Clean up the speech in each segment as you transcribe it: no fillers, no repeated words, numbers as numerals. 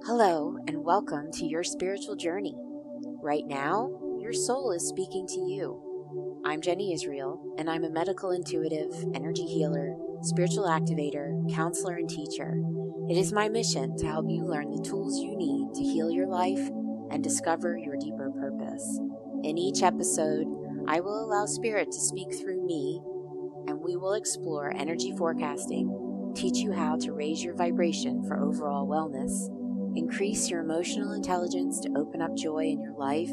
Hello, and welcome to your spiritual journey. Right now, your soul is speaking to you. I'm Jenny Israel, and I'm a medical intuitive, energy healer, spiritual activator, counselor, and teacher. It is my mission to help you learn the tools you need to heal your life and discover your deeper purpose. In each episode, I will allow Spirit to speak through me, and we will explore energy forecasting, teach you how to raise your vibration for overall wellness, increase your emotional intelligence to open up joy in your life,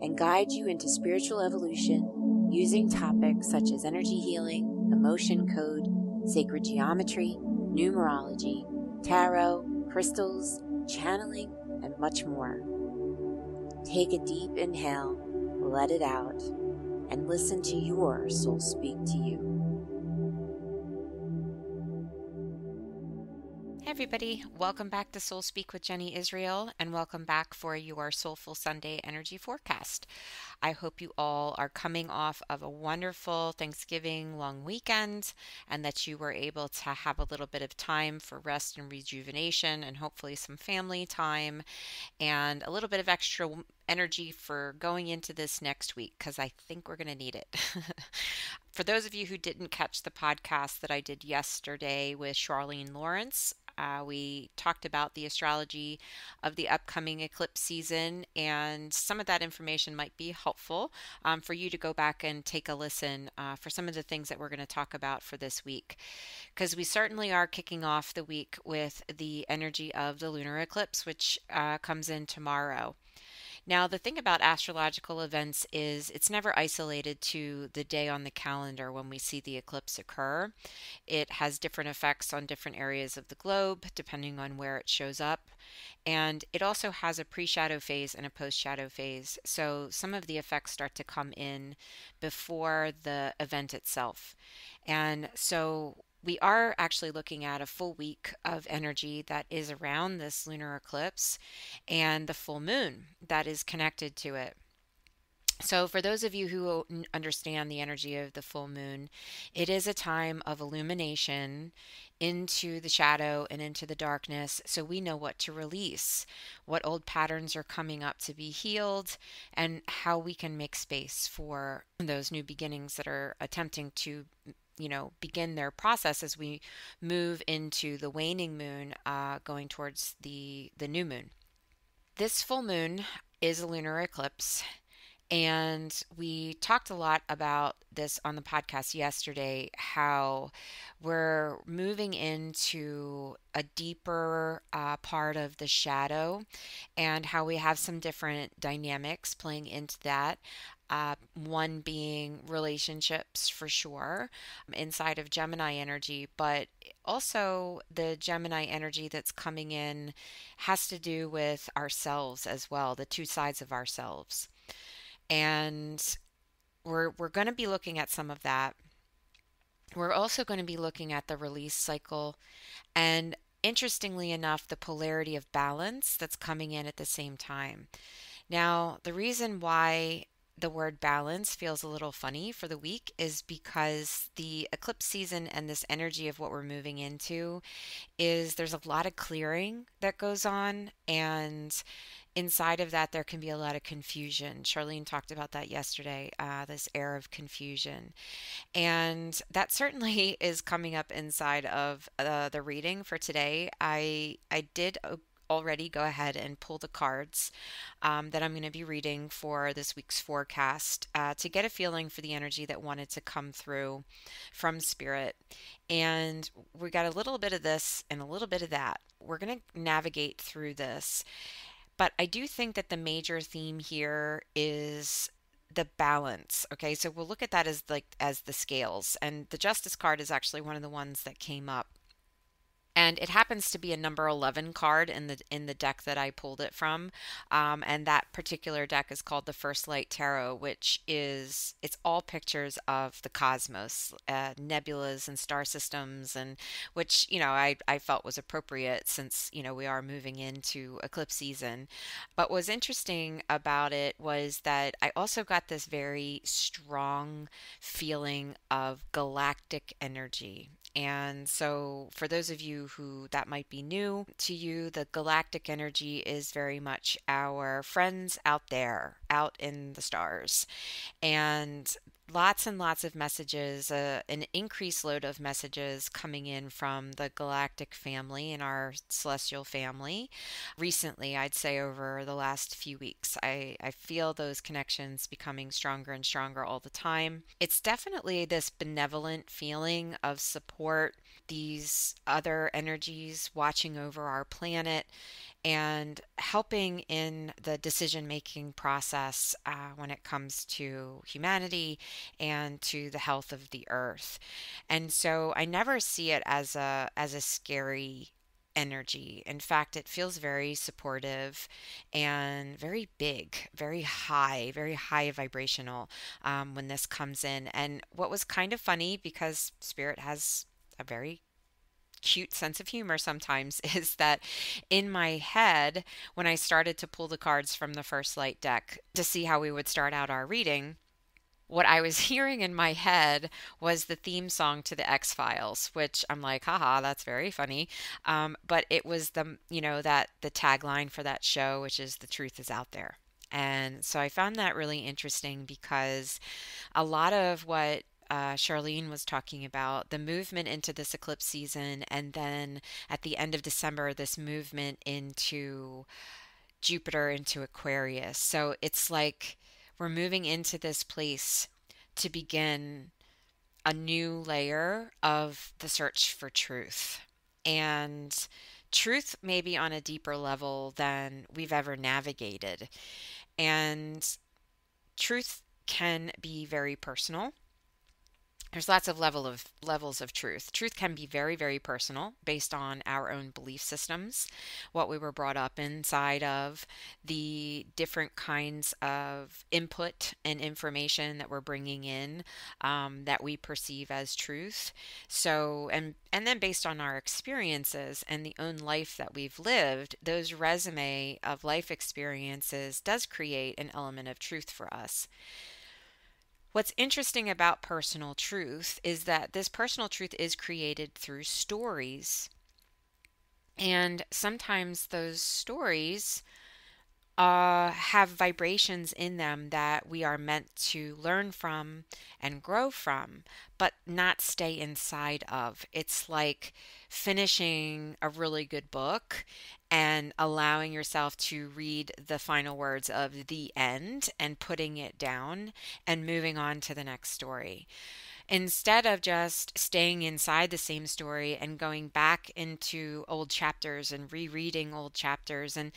and guide you into spiritual evolution using topics such as energy healing, emotion code, sacred geometry, numerology, tarot, crystals, channeling, and much more. Take a deep inhale, let it out, and listen to your soul speak to you. Hey everybody, welcome back to Soul Speak with Jenny Israel, and welcome back for your Soulful Sunday Energy Forecast. I hope you all are coming off of a wonderful Thanksgiving long weekend and that you were able to have a little bit of time for rest and rejuvenation and hopefully some family time and a little bit of extra energy for going into this next week because I think we're going to need it. For those of you who didn't catch the podcast that I did yesterday with Charlene Lawrence, we talked about the astrology of the upcoming eclipse season, and some of that information might be helpful for you to go back and take a listen for some of the things that we're going to talk about for this week. Because we certainly are kicking off the week with the energy of the lunar eclipse, which comes in tomorrow. Now, the thing about astrological events is it's never isolated to the day on the calendar when we see the eclipse occur. It has different effects on different areas of the globe, depending on where it shows up. And it also has a pre-shadow phase and a post-shadow phase. So some of the effects start to come in before the event itself. And so we are actually looking at a full week of energy that is around this lunar eclipse and the full moon that is connected to it. So, for those of you who understand the energy of the full moon, it is a time of illumination into the shadow and into the darkness, so we know what to release, what old patterns are coming up to be healed, and how we can make space for those new beginnings that are attempting to begin their process as we move into the waning moon, going towards the new moon. This full moon is a lunar eclipse. And we talked a lot about this on the podcast yesterday, how we're moving into a deeper part of the shadow and how we have some different dynamics playing into that. One being relationships for sure inside of Gemini energy, but also the Gemini energy that's coming in has to do with ourselves as well, the two sides of ourselves. And we're going to be looking at some of that. We're also going to be looking at the release cycle and, interestingly enough, the polarity of balance that's coming in at the same time. Now, the reason why the word balance feels a little funny for the week is because the eclipse season and this energy of what we're moving into is there's a lot of clearing that goes on, and inside of that there can be a lot of confusion. Charlene talked about that yesterday, this air of confusion, and that certainly is coming up inside of the reading for today. I did already go ahead and pull the cards that I'm going to be reading for this week's forecast to get a feeling for the energy that wanted to come through from Spirit. And we got a little bit of this and a little bit of that. We're going to navigate through this. But I do think that the major theme here is the balance. Okay, so we'll look at that as the scales. And the Justice card is actually one of the ones that came up. And it happens to be a number 11 card in the deck that I pulled it from. And that particular deck is called the First Light Tarot, which it's all pictures of the cosmos, nebulas and star systems, and which, I felt was appropriate since, we are moving into eclipse season. But what was interesting about it was that I also got this very strong feeling of galactic energy. And so, for those of you who that might be new to you, the galactic energy is very much our friends out there, out in the stars. And lots of messages, an increased load of messages coming in from the galactic family and our celestial family. Recently, I'd say over the last few weeks, I feel those connections becoming stronger and stronger all the time. It's definitely this benevolent feeling of support, these other energies watching over our planet and helping in the decision making process when it comes to humanity and to the health of the earth. And so I never see it as a scary energy. In fact, it feels very supportive and very big, very high vibrational when this comes in. And what was kind of funny, because Spirit has a very cute sense of humor sometimes, is that in my head, when I started to pull the cards from the First Light deck to see how we would start out our reading, what I was hearing in my head was the theme song to the X Files, which I'm like, haha, that's very funny. But it was that the tagline for that show, which is "The truth is out there." And so I found that really interesting because a lot of what Charlene was talking about, the movement into this eclipse season, and then at the end of December, this movement into Jupiter, into Aquarius. So it's like we're moving into this place to begin a new layer of the search for truth. And truth maybe on a deeper level than we've ever navigated. And truth can be very personal. There's lots of levels of truth. Truth can be very, very personal based on our own belief systems, what we were brought up inside of, the different kinds of input and information that we're bringing in that we perceive as truth. So, and then based on our experiences and the own life that we've lived, those resume of life experiences does create an element of truth for us. What's interesting about personal truth is that this personal truth is created through stories. And sometimes those stories have vibrations in them that we are meant to learn from and grow from, but not stay inside of. It's like finishing a really good book and allowing yourself to read the final words of the end and putting it down and moving on to the next story, instead of just staying inside the same story and going back into old chapters and rereading old chapters. And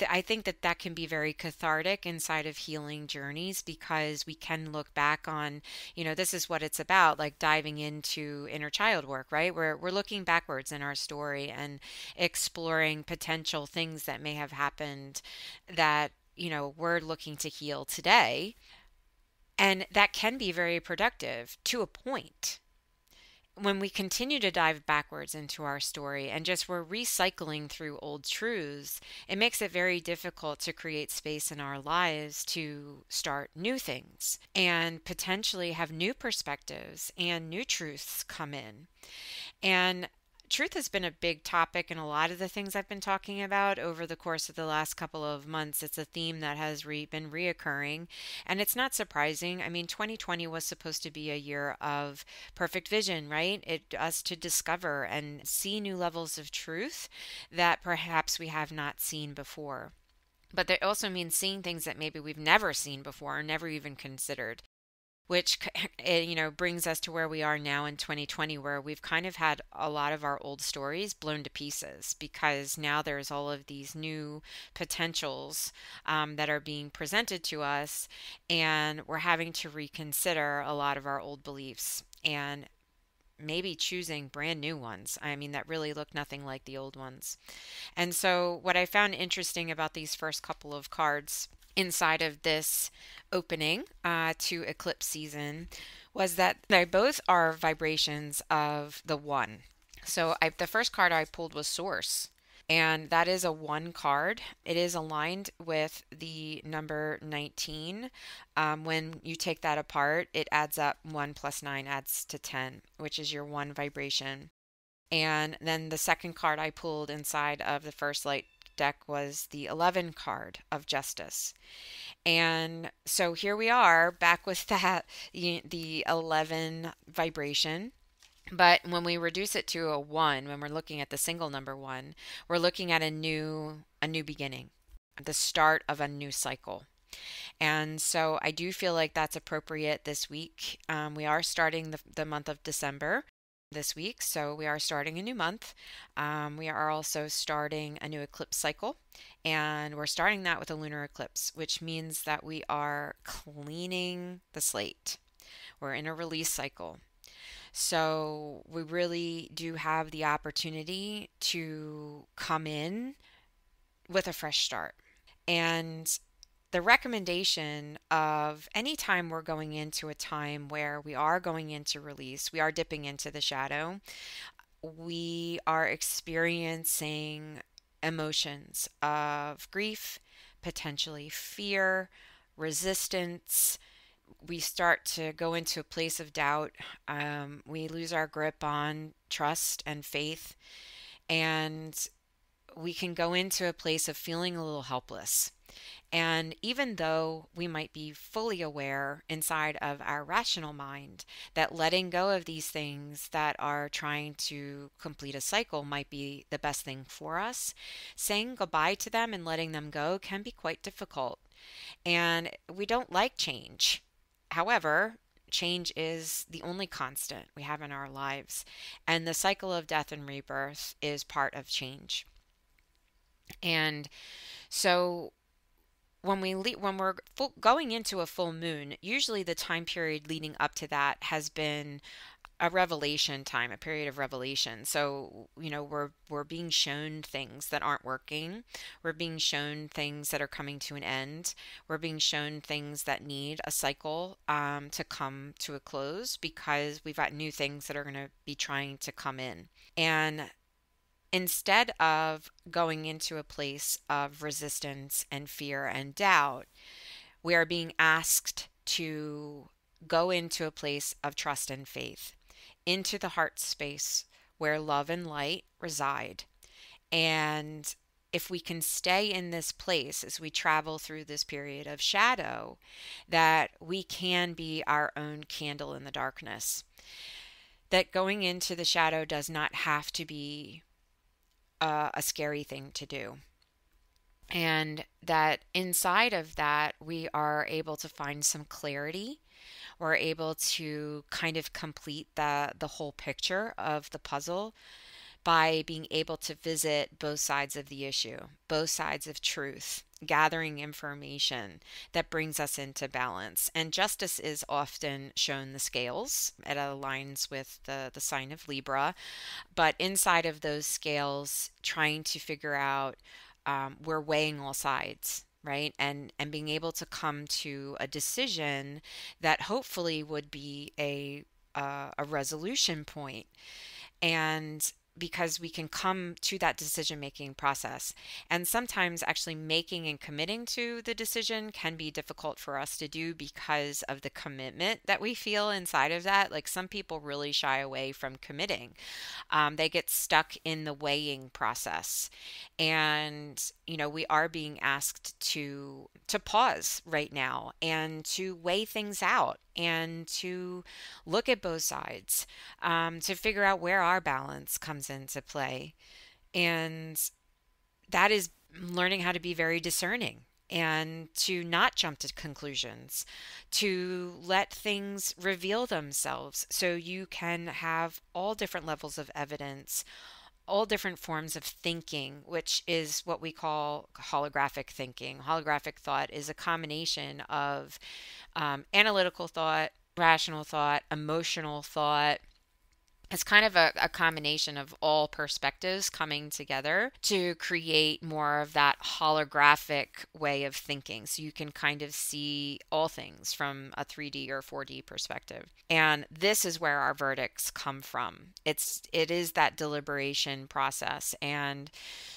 I think that can be very cathartic inside of healing journeys, because we can look back on, this is what it's about, like diving into inner child work, right? We're looking backwards in our story and exploring potential things that may have happened that, we're looking to heal today. And that can be very productive to a point. When we continue to dive backwards into our story and just we're recycling through old truths, it makes it very difficult to create space in our lives to start new things and potentially have new perspectives and new truths come in. And truth has been a big topic in a lot of the things I've been talking about over the course of the last couple of months. It's a theme that has been reoccurring, and it's not surprising. I mean, 2020 was supposed to be a year of perfect vision, right? Us to discover and see new levels of truth that perhaps we have not seen before. But that also means seeing things that maybe we've never seen before or never even considered, which brings us to where we are now in 2020, where we've kind of had a lot of our old stories blown to pieces, because now there's all of these new potentials that are being presented to us, and we're having to reconsider a lot of our old beliefs and maybe choosing brand new ones. I mean, that really look nothing like the old ones. And so what I found interesting about these first couple of cards inside of this opening to eclipse season was that they both are vibrations of the one. So the first card I pulled was Source. And that is a one card. It is aligned with the number 19. When you take that apart, it adds up. 1 plus 9 adds to 10, which is your one vibration. And then the second card I pulled inside of the first light deck was the 11 card of justice. And so here we are back with that, the 11 vibration. But when we reduce it to a 1, when we're looking at the single number 1, we're looking at a new beginning, the start of a new cycle. And so I do feel like that's appropriate this week. We are starting the month of December this week, so we are starting a new month. We are also starting a new eclipse cycle, and we're starting that with a lunar eclipse, which means that we are cleaning the slate. We're in a release cycle. So we really do have the opportunity to come in with a fresh start. And the recommendation of any time we're going into a time where we are going into release, we are dipping into the shadow, we are experiencing emotions of grief, potentially fear, resistance. We start to go into a place of doubt. We lose our grip on trust and faith, and we can go into a place of feeling a little helpless. And even though we might be fully aware inside of our rational mind that letting go of these things that are trying to complete a cycle might be the best thing for us, saying goodbye to them and letting them go can be quite difficult. And we don't like change. However, change is the only constant we have in our lives, and the cycle of death and rebirth is part of change. And so when we're going into a full moon, usually the time period leading up to that has been a revelation time, a period of revelation. So, we're being shown things that aren't working. We're being shown things that are coming to an end. We're being shown things that need a cycle to come to a close because we've got new things that are going to be trying to come in. And instead of going into a place of resistance and fear and doubt, we are being asked to go into a place of trust and faith, into the heart space where love and light reside. And if we can stay in this place as we travel through this period of shadow, that we can be our own candle in the darkness. That going into the shadow does not have to be a scary thing to do. And that inside of that, we are able to find some clarity. We're able to kind of complete the whole picture of the puzzle by being able to visit both sides of the issue, both sides of truth, gathering information that brings us into balance. And justice is often shown the scales. It aligns with the sign of Libra, but inside of those scales, trying to figure out, we're weighing all sides, right? And being able to come to a decision that hopefully would be a resolution point. And because we can come to that decision making process. And sometimes actually making and committing to the decision can be difficult for us to do because of the commitment that we feel inside of that. Like some people really shy away from committing. They get stuck in the weighing process. And, we are being asked to pause right now and to weigh things out and to look at both sides, to figure out where our balance comes into play. And that is learning how to be very discerning and to not jump to conclusions, to let things reveal themselves so you can have all different levels of evidence, all different forms of thinking, which is what we call holographic thinking. Holographic thought is a combination of analytical thought, rational thought, emotional thought, It's kind of a combination of all perspectives coming together to create more of that holographic way of thinking. So you can kind of see all things from a 3D or 4D perspective. And this is where our verdicts come from. It is that deliberation process. And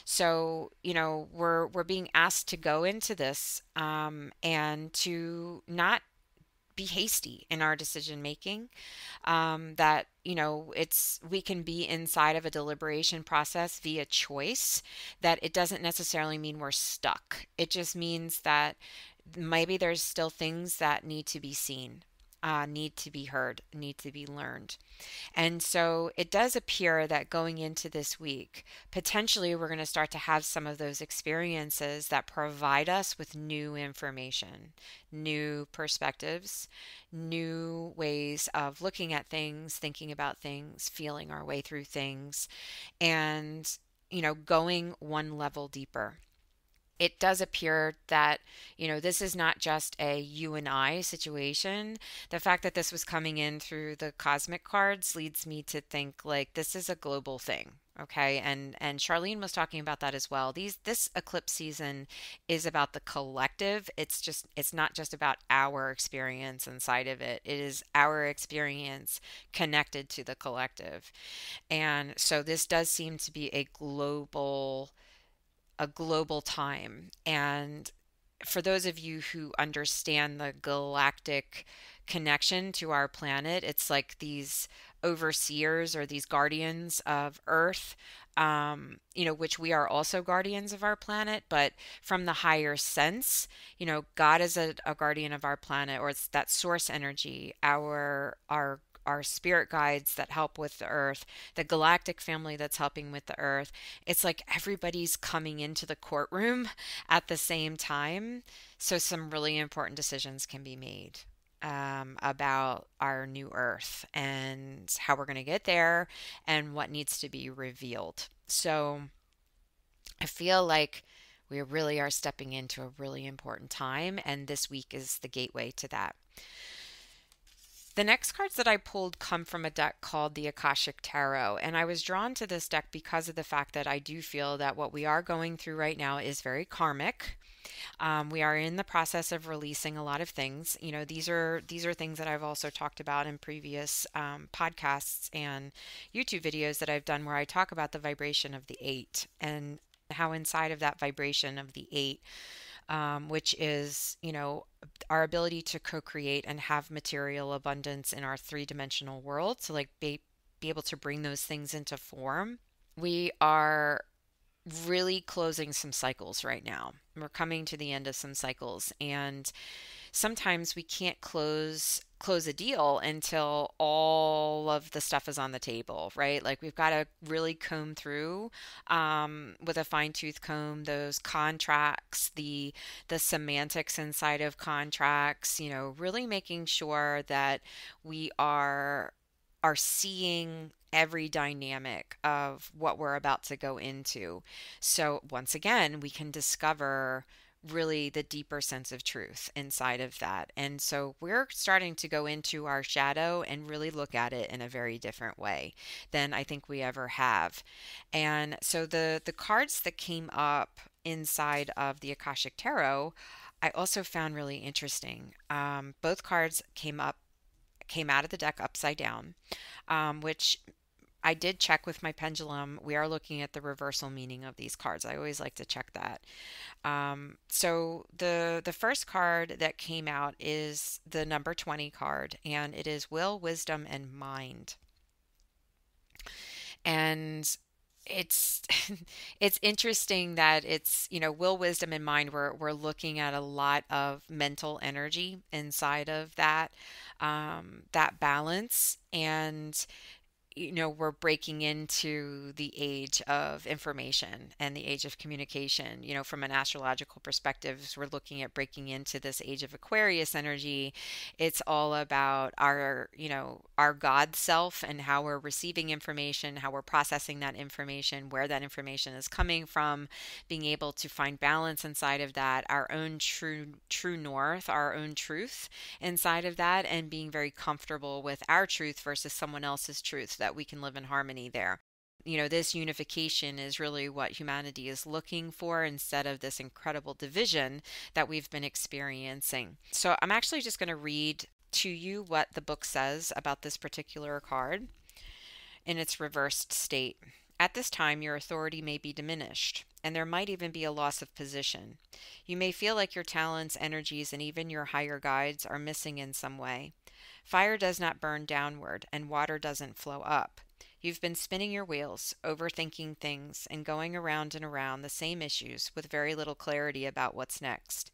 so, we're being asked to go into this, and to not be hasty in our decision making, that it's we can be inside of a deliberation process via choice, that it doesn't necessarily mean we're stuck. It just means that maybe there's still things that need to be seen, need to be heard, need to be learned. And so it does appear that going into this week, potentially we're going to start to have some of those experiences that provide us with new information, new perspectives, new ways of looking at things, thinking about things, feeling our way through things, and, going one level deeper. It does appear that, this is not just a you and I situation. The fact that this was coming in through the cosmic cards leads me to think like this is a global thing. Okay. And Charlene was talking about that as well. This eclipse season is about the collective. It's not just about our experience inside of it. It is our experience connected to the collective. And so this does seem to be a global time. And for those of you who understand the galactic connection to our planet, it's like these overseers or these guardians of Earth, which we are also guardians of our planet, but from the higher sense, God is a guardian of our planet, or it's that source energy, our spirit guides that help with the earth, the galactic family that's helping with the earth. It's like everybody's coming into the courtroom at the same time. So some really important decisions can be made, about our new earth and how we're going to get there and what needs to be revealed. So I feel like we really are stepping into a really important time, and this week is the gateway to that. The next cards that I pulled come from a deck called the Akashic Tarot, and I was drawn to this deck because of the fact that I do feel that what we are going through right now is very karmic. We are in the process of releasing a lot of things. These are things that I've also talked about in previous, podcasts and YouTube videos that I've done, where I talk about the vibration of the eight and how inside of that vibration of the eight, which is, our ability to co-create and have material abundance in our three-dimensional world. So like be able to bring those things into form. We are really closing some cycles right now. We're coming to the end of some cycles, and sometimes we can't close a deal until all of the stuff is on the table, right? Like we've got to really comb through, with a fine tooth comb, those contracts, the semantics inside of contracts, really making sure that we are seeing every dynamic of what we're about to go into. So once again, we can discover really the deeper sense of truth inside of that. And so we're starting to go into our shadow and really look at it in a very different way than I think we ever have. And so the cards that came up inside of the Akashic Tarot, I also found really interesting. Both cards came out of the deck upside down, which I did check with my pendulum. We are looking at the reversal meaning of these cards. I always like to check that. So the first card that came out is the number 20 card, and it is will, wisdom, and mind. And it's it's interesting that it's, will, wisdom, and mind. We're looking at a lot of mental energy inside of that balance. And we're breaking into the age of information and the age of communication. From an astrological perspective, as we're looking at breaking into this age of Aquarius energy. It's all about our God self and how we're receiving information, how we're processing that information, where that information is coming from, being able to find balance inside of that, our own true north, our own truth inside of that, and being very comfortable with our truth versus someone else's truth. that we can live in harmony there. This unification is really what humanity is looking for instead of this incredible division that we've been experiencing. So I'm actually just going to read to you what the book says about this particular card in its reversed state. At this time, your authority may be diminished, and there might even be a loss of position. You may feel like your talents, energies, and even your higher guides are missing in some way. Fire does not burn downward, and water doesn't flow up. You've been spinning your wheels, overthinking things, and going around and around the same issues with very little clarity about what's next.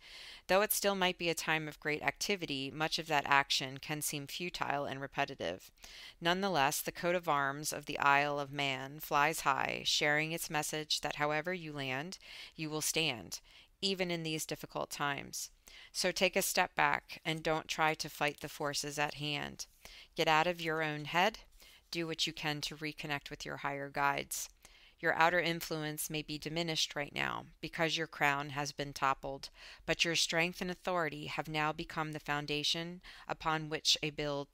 Though it still might be a time of great activity, much of that action can seem futile and repetitive. Nonetheless, the coat of arms of the Isle of Man flies high, sharing its message that however you land, you will stand, even in these difficult times. So take a step back and don't try to fight the forces at hand. Get out of your own head. Do what you can to reconnect with your higher guides. Your outer influence may be diminished right now because your crown has been toppled, but your strength and authority have now become the foundation upon which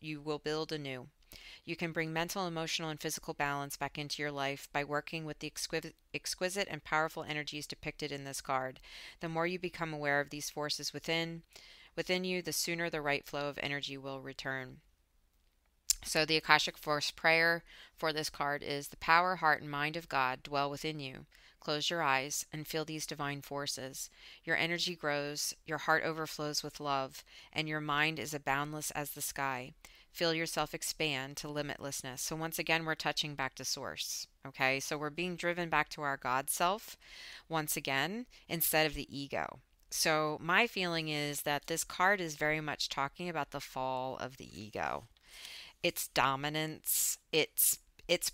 you will build anew. You can bring mental, emotional, and physical balance back into your life by working with the exquisite and powerful energies depicted in this card. The more you become aware of these forces within you, the sooner the right flow of energy will return. So the Akashic Force prayer for this card is: the power, heart, and mind of God dwell within you. Close your eyes and feel these divine forces. Your energy grows, your heart overflows with love, and your mind is as boundless as the sky. Feel yourself expand to limitlessness. So once again, we're touching back to source. Okay, so we're being driven back to our God self once again instead of the ego. So my feeling is that this card is very much talking about the fall of the ego, its dominance, its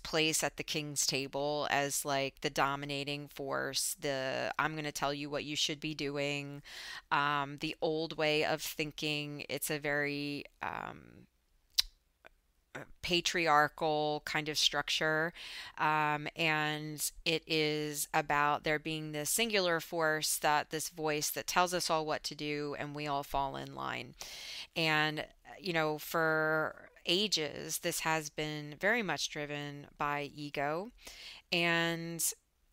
place at the king's table as like the dominating force, the I'm going to tell you what you should be doing, the old way of thinking. It's a very patriarchal kind of structure, and it is about there being this singular force, that this voice that tells us all what to do, and we all fall in line. And for ages, this has been very much driven by ego, and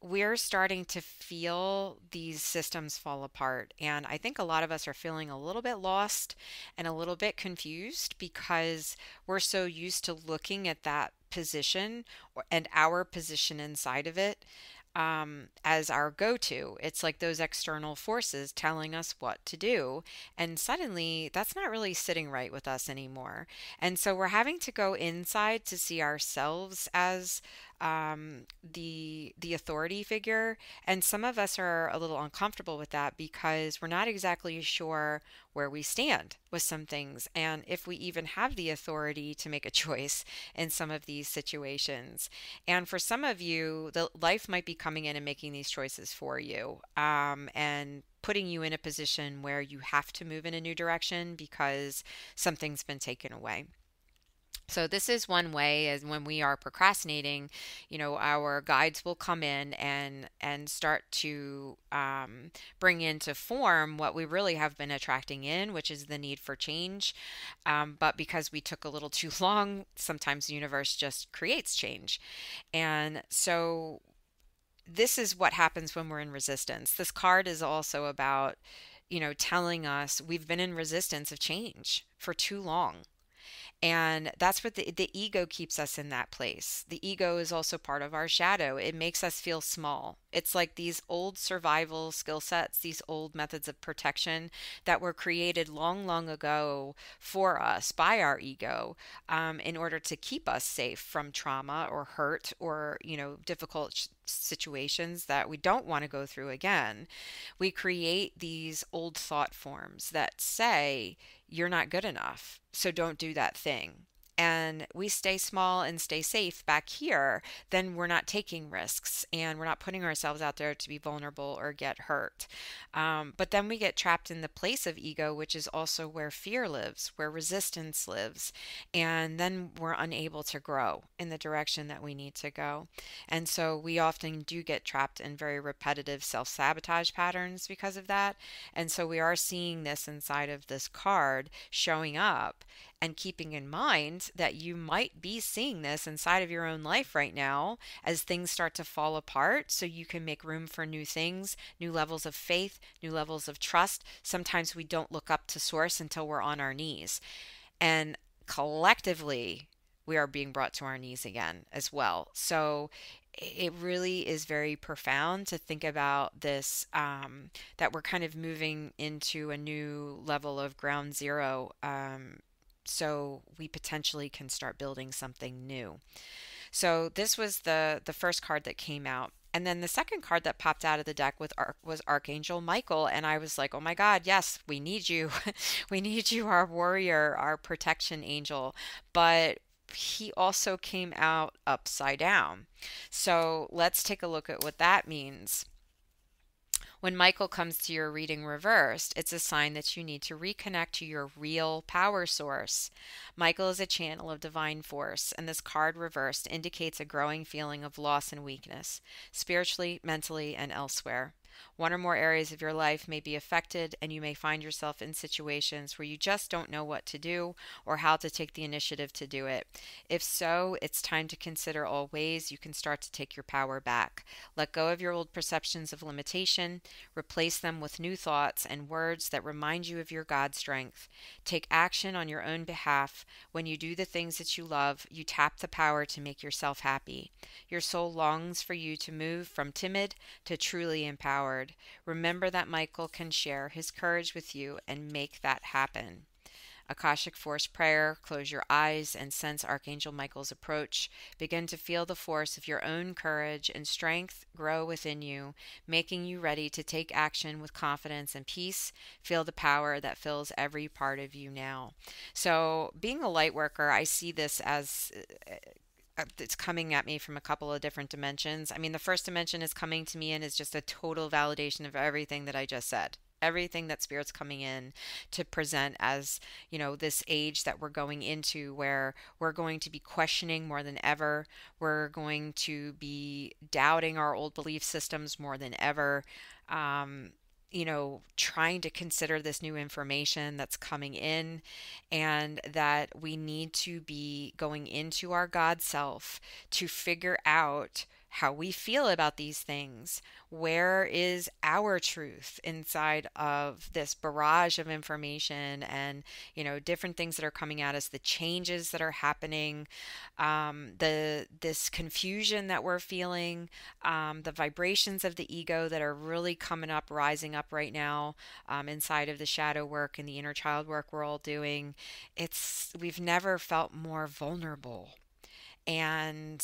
we're starting to feel these systems fall apart. And I think a lot of us are feeling a little bit lost and a little bit confused because we're so used to looking at that position and our position inside of it as our go-to. It's like those external forces telling us what to do. And suddenly that's not really sitting right with us anymore. And so we're having to go inside to see ourselves as the authority figure. And some of us are a little uncomfortable with that because we're not exactly sure where we stand with some things, and if we even have the authority to make a choice in some of these situations. And for some of you, the life might be coming in and making these choices for you, and putting you in a position where you have to move in a new direction because something's been taken away. So this is one way, as when we are procrastinating, our guides will come in and start to bring into form what we really have been attracting in, which is the need for change. But because we took a little too long, sometimes the universe just creates change. And so this is what happens when we're in resistance. This card is also about, telling us we've been in resistance of change for too long. And that's what the ego keeps us in that place. The ego is also part of our shadow. It makes us feel small. It's like these old survival skill sets, these old methods of protection that were created long, long ago for us by our ego, in order to keep us safe from trauma or hurt or, difficult situations that we don't want to go through again. We create these old thought forms that say, you're not good enough, so don't do that thing. And we stay small and stay safe back here, then we're not taking risks and we're not putting ourselves out there to be vulnerable or get hurt. But then we get trapped in the place of ego, which is also where fear lives, where resistance lives. And then we're unable to grow in the direction that we need to go. And so we often do get trapped in very repetitive self-sabotage patterns because of that. And so we are seeing this inside of this card showing up and keeping in mind that you might be seeing this inside of your own life right now as things start to fall apart, so you can make room for new things, new levels of faith, new levels of trust. Sometimes we don't look up to source until we're on our knees. And collectively, we are being brought to our knees again as well. So it really is very profound to think about this, that we're kind of moving into a new level of ground zero. So we potentially can start building something new. So this was the first card that came out. And then the second card that popped out of the deck was Archangel Michael. And I was like, oh my God, yes, we need you. We need you, our warrior, our protection angel. But he also came out upside down. So let's take a look at what that means. When Michael comes to your reading reversed, it's a sign that you need to reconnect to your real power source. Michael is a channel of divine force, and this card reversed indicates a growing feeling of loss and weakness, spiritually, mentally, and elsewhere. One or more areas of your life may be affected, and you may find yourself in situations where you just don't know what to do or how to take the initiative to do it. If so, it's time to consider all ways you can start to take your power back. Let go of your old perceptions of limitation, replace them with new thoughts and words that remind you of your God strength. Take action on your own behalf. When you do the things that you love, you tap the power to make yourself happy. Your soul longs for you to move from timid to truly empowered. Remember that Michael can share his courage with you and make that happen. Akashic Force Prayer. Close your eyes and sense Archangel Michael's approach. Begin to feel the force of your own courage and strength grow within you, making you ready to take action with confidence and peace. Feel the power that fills every part of you now. So, being a light worker, I see this as it's coming at me from a couple of different dimensions. I mean, the first dimension is coming to me and is just a total validation of everything that I just said. Everything that Spirit's coming in to present as, this age that we're going into, where we're going to be questioning more than ever. We're going to be doubting our old belief systems more than ever. Trying to consider this new information that's coming in, and that we need to be going into our God self to figure out how we feel about these things. Where is our truth inside of this barrage of information and, different things that are coming at us, the changes that are happening, this confusion that we're feeling, the vibrations of the ego that are really coming up, rising up right now, inside of the shadow work and the inner child work we're all doing. We've never felt more vulnerable. And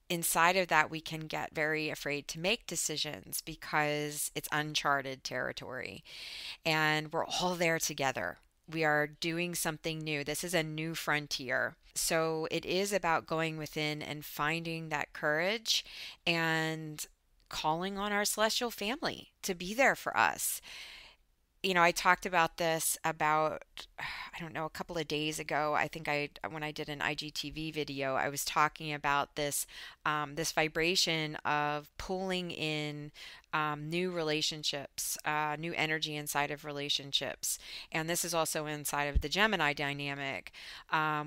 inside of that, we can get very afraid to make decisions because it's uncharted territory. And we're all there together. We are doing something new. This is a new frontier. So it is about going within and finding that courage and calling on our celestial family to be there for us. I talked about this about, I don't know, a couple of days ago. I think when I did an IGTV video, I was talking about this vibration of pulling in new relationships, new energy inside of relationships. And this is also inside of the Gemini dynamic,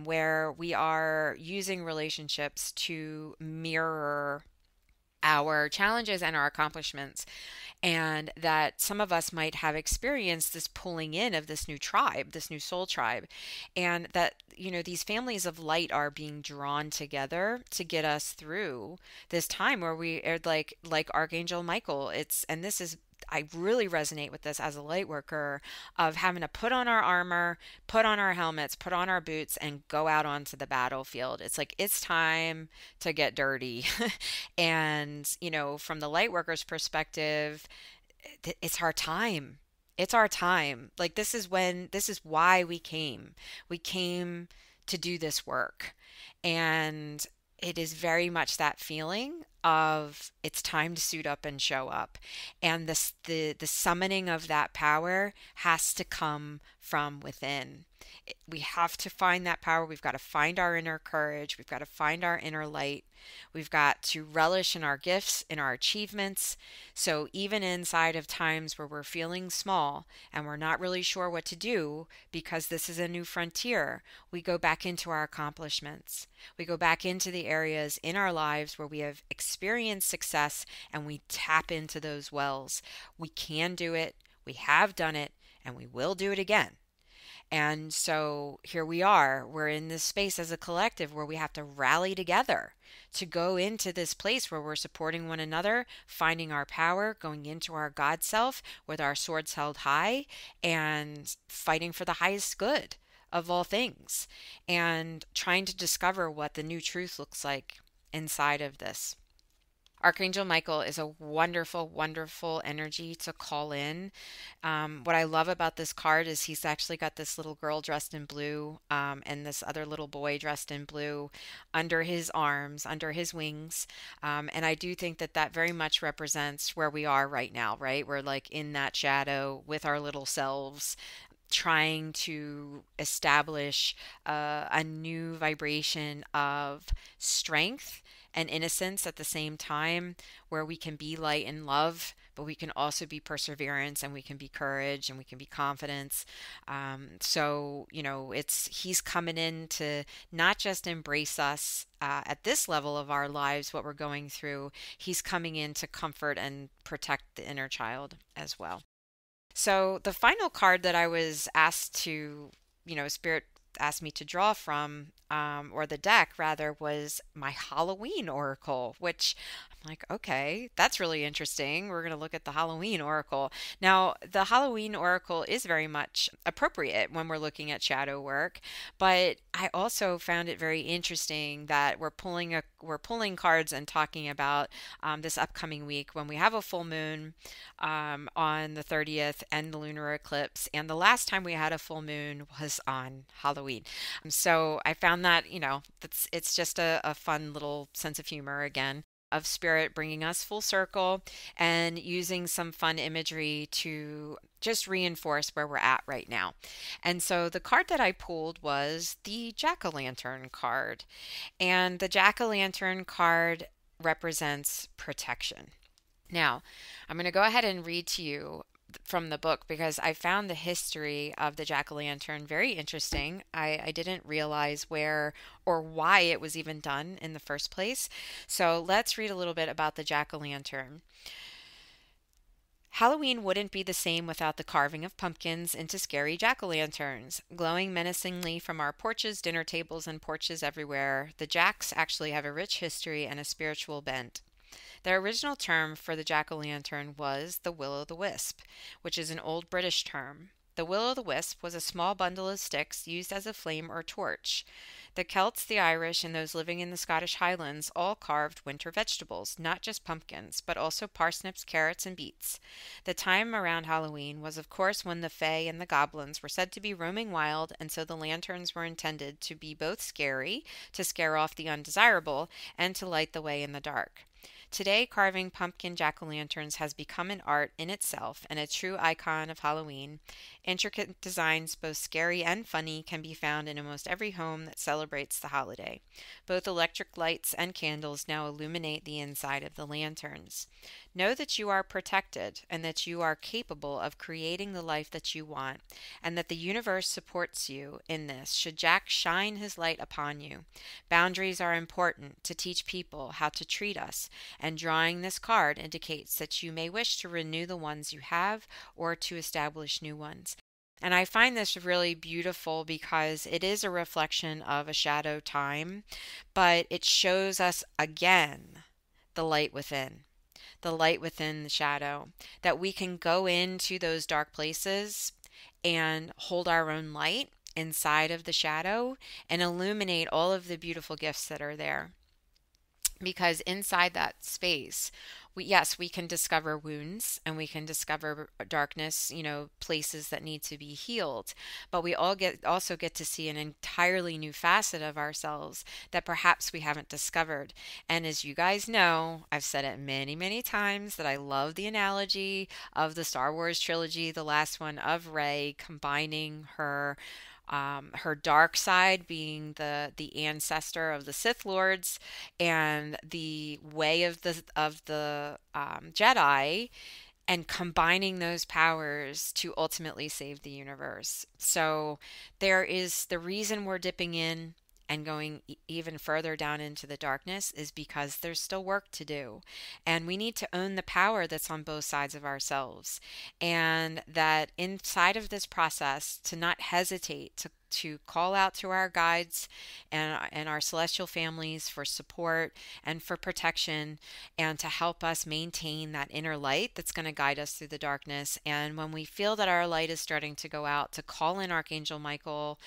where we are using relationships to mirror our challenges and our accomplishments, and that some of us might have experienced this pulling in of this new tribe, this new soul tribe, and that these families of light are being drawn together to get us through this time where we are like Archangel Michael. I really resonate with this as a light worker, of having to put on our armor, put on our helmets, put on our boots, and go out onto the battlefield. It's like, it's time to get dirty. And, from the light worker's perspective, it's our time. It's our time. Like, this is why we came. We came to do this work. And it is very much that feeling of it's time to suit up and show up. And the summoning of that power has to come from within. We have to find that power. We've got to find our inner courage. We've got to find our inner light. We've got to relish in our gifts, in our achievements. So even inside of times where we're feeling small and we're not really sure what to do because this is a new frontier, we go back into our accomplishments. We go back into the areas in our lives where we have experienced success and we tap into those wells. We can do it. We have done it, and we will do it again. And so here we are. We're in this space as a collective where we have to rally together to go into this place where we're supporting one another, finding our power, going into our God self with our swords held high, and fighting for the highest good of all things, and trying to discover what the new truth looks like inside of this. Archangel Michael is a wonderful, wonderful energy to call in. What I love about this card is he's actually got this little girl dressed in blue, and this other little boy dressed in blue under his arms, under his wings. And I do think that that very much represents where we are right now, right? We're like in that shadow with our little selves, trying to establish a new vibration of strength and innocence at the same time, where we can be light and love, but we can also be perseverance, and we can be courage, and we can be confidence. He's coming in to not just embrace us at this level of our lives, what we're going through. He's coming in to comfort and protect the inner child as well. So the final card that I was asked to, Spirit asked me to draw from, or the deck rather, was my Halloween Oracle, which I'm like, okay, that's really interesting. We're going to look at the Halloween Oracle. Now, the Halloween Oracle is very much appropriate when we're looking at shadow work, but I also found it very interesting that we're pulling cards and talking about this upcoming week when we have a full moon on the 30th and the lunar eclipse, and the last time we had a full moon was on Halloween. So I found that, it's just a fun little sense of humor again, of spirit bringing us full circle and using some fun imagery to just reinforce where we're at right now. And so the card that I pulled was the Jack-o'-lantern card. And the Jack-o'-lantern card represents protection. Now, I'm going to go ahead and read to you from the book because I found the history of the jack-o'-lantern very interesting. I didn't realize where or why it was even done in the first place. So let's read a little bit about the jack-o'-lantern. Halloween wouldn't be the same without the carving of pumpkins into scary jack-o'-lanterns. Glowing menacingly from our porches, dinner tables, and porches everywhere, the jacks actually have a rich history and a spiritual bent. Their original term for the jack-o'-lantern was the will-o'-the-wisp, which is an old British term. The will-o'-the-wisp was a small bundle of sticks used as a flame or torch. The Celts, the Irish, and those living in the Scottish Highlands all carved winter vegetables, not just pumpkins, but also parsnips, carrots, and beets. The time around Halloween was, of course, when the fae and the goblins were said to be roaming wild, and so the lanterns were intended to be both scary, to scare off the undesirable, and to light the way in the dark. Today, carving pumpkin jack-o'-lanterns has become an art in itself and a true icon of Halloween. Intricate designs, both scary and funny, can be found in almost every home that celebrates the holiday. Both electric lights and candles now illuminate the inside of the lanterns. Know that you are protected and that you are capable of creating the life that you want, and that the universe supports you in this should Jack shine his light upon you. Boundaries are important to teach people how to treat us, and drawing this card indicates that you may wish to renew the ones you have or to establish new ones. And I find this really beautiful because it is a reflection of a shadow time, but it shows us again the light within. The light within the shadow, that we can go into those dark places and hold our own light inside of the shadow and illuminate all of the beautiful gifts that are there. Because inside that space, we can discover wounds and we can discover darkness, places that need to be healed. But we also get to see an entirely new facet of ourselves that perhaps we haven't discovered. And as you guys know, I've said it many, many times that I love the analogy of the Star Wars trilogy, the last one, of Rey combining her Her dark side being the ancestor of the Sith Lords, and the way of the Jedi, and combining those powers to ultimately save the universe. So there is the reason we're dipping in and going even further down into the darkness is because there's still work to do. And we need to own the power that's on both sides of ourselves. And that inside of this process, to not hesitate to call out to our guides and our celestial families for support and for protection, and to help us maintain that inner light that's going to guide us through the darkness. And when we feel that our light is starting to go out, to call in Archangel Michael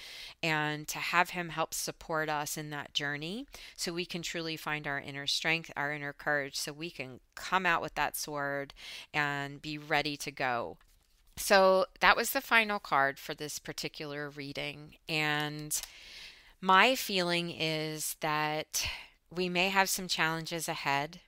and to have him help support us in that journey so we can truly find our inner strength, our inner courage, so we can come out with that sword and be ready to go. So that was the final card for this particular reading. And my feeling is that we may have some challenges ahead,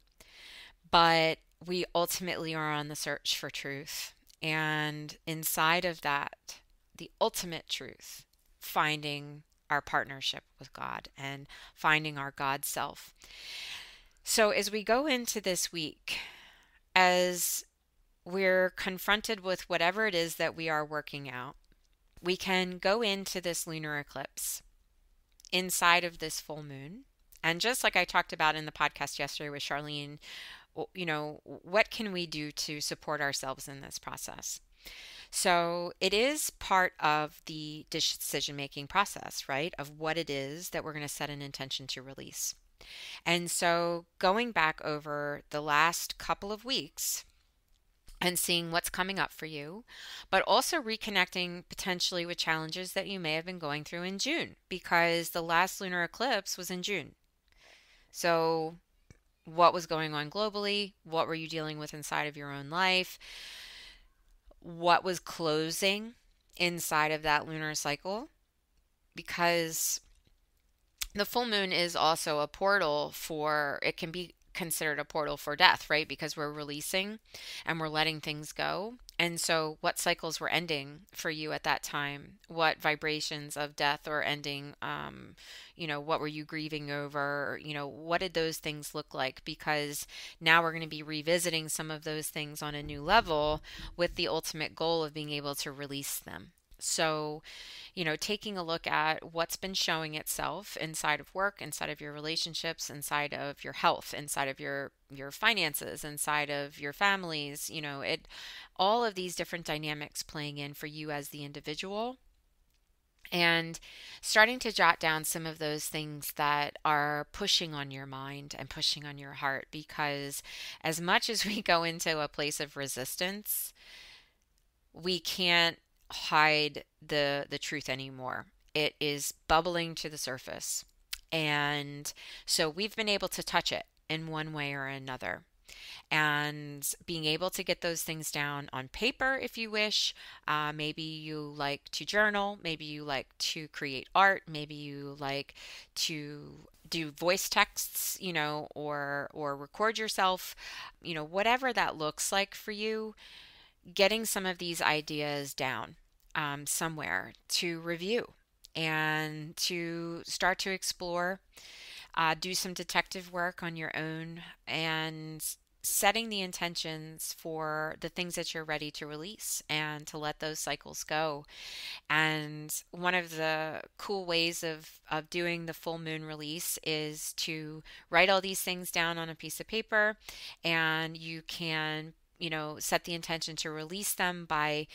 but we ultimately are on the search for truth. And inside of that, the ultimate truth, finding our partnership with God and finding our God self. So as we go into this week, as we're confronted with whatever it is that we are working out, we can go into this lunar eclipse inside of this full moon. And just like I talked about in the podcast yesterday with Charlene, what can we do to support ourselves in this process? So it is part of the decision making process, right? Of what it is that we're going to set an intention to release. And so going back over the last couple of weeks and seeing what's coming up for you, but also reconnecting potentially with challenges that you may have been going through in June, because the last lunar eclipse was in June. So what was going on globally? What were you dealing with inside of your own life? What was closing inside of that lunar cycle? Because the full moon is also a portal for, it can be considered a portal for death, right? Because we're releasing and we're letting things go. And so what cycles were ending for you at that time? What vibrations of death or ending, what were you grieving over? What did those things look like? Because now we're going to be revisiting some of those things on a new level with the ultimate goal of being able to release them. So, taking a look at what's been showing itself inside of work, inside of your relationships, inside of your health, inside of your finances, inside of your families, all of these different dynamics playing in for you as the individual, and starting to jot down some of those things that are pushing on your mind and pushing on your heart, because as much as we go into a place of resistance, we can't hide the truth anymore. It is bubbling to the surface. And so we've been able to touch it in one way or another. And being able to get those things down on paper if you wish. Maybe you like to journal. Maybe you like to create art. Maybe you like to do voice texts, or record yourself, whatever that looks like for you. Getting some of these ideas down somewhere to review and to start to explore, do some detective work on your own, and setting the intentions for the things that you're ready to release and to let those cycles go. And one of the cool ways of doing the full moon release is to write all these things down on a piece of paper, and you can set the intention to release them by,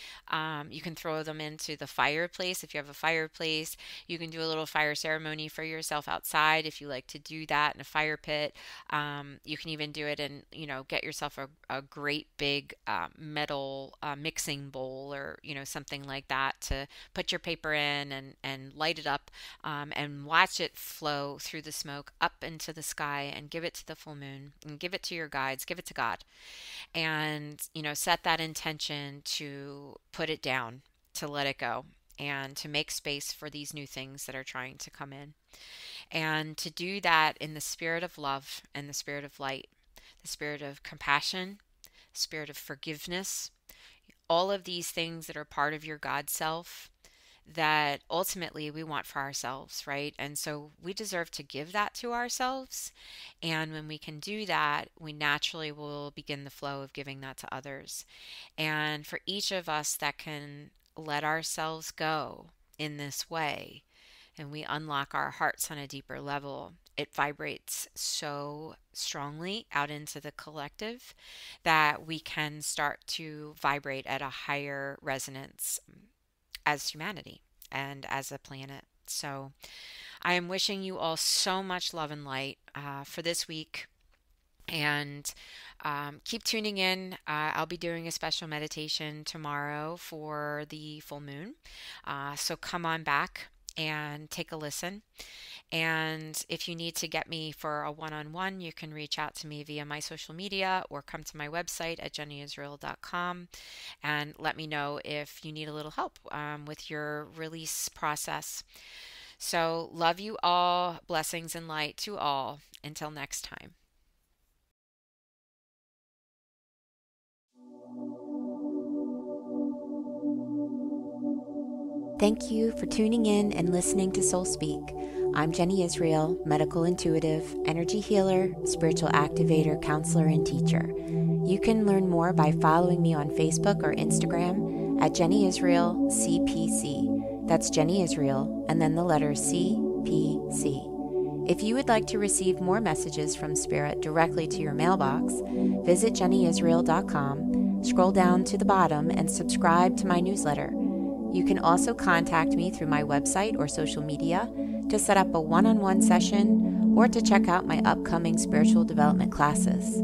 you can throw them into the fireplace if you have a fireplace. You can do a little fire ceremony for yourself outside if you like to do that in a fire pit. You can even do it and, get yourself a great big metal mixing bowl, or, something like that, to put your paper in and light it up, and watch it flow through the smoke up into the sky, and give it to the full moon, and give it to your guides, give it to God. And set that intention to put it down, to let it go, and to make space for these new things that are trying to come in, and to do that in the spirit of love and the spirit of light, the spirit of compassion, spirit of forgiveness, all of these things that are part of your God self, that ultimately we want for ourselves, right? And so we deserve to give that to ourselves. And when we can do that, we naturally will begin the flow of giving that to others. And for each of us that can let ourselves go in this way, and we unlock our hearts on a deeper level, it vibrates so strongly out into the collective that we can start to vibrate at a higher resonance as humanity and as a planet. So I am wishing you all so much love and light for this week. And keep tuning in. I'll be doing a special meditation tomorrow for the full moon. So come on back and take a listen. And if you need to get me for a one-on-one, you can reach out to me via my social media or come to my website at jennyisrael.com and let me know if you need a little help with your release process. So love you all. Blessings and light to all. Until next time. Thank you for tuning in and listening to Soul Speak. I'm Jenny Israel, medical intuitive, energy healer, spiritual activator, counselor, and teacher. You can learn more by following me on Facebook or Instagram at Jenny Israel CPC. That's Jenny Israel, and then the letter CPC. If you would like to receive more messages from Spirit directly to your mailbox, visit jennyisrael.com, scroll down to the bottom, and subscribe to my newsletter. You can also contact me through my website or social media to set up a one-on-one session or to check out my upcoming spiritual development classes.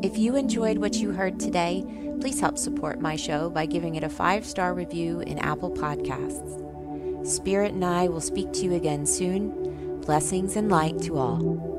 If you enjoyed what you heard today, please help support my show by giving it a 5-star review in Apple Podcasts. Spirit and I will speak to you again soon. Blessings and light to all.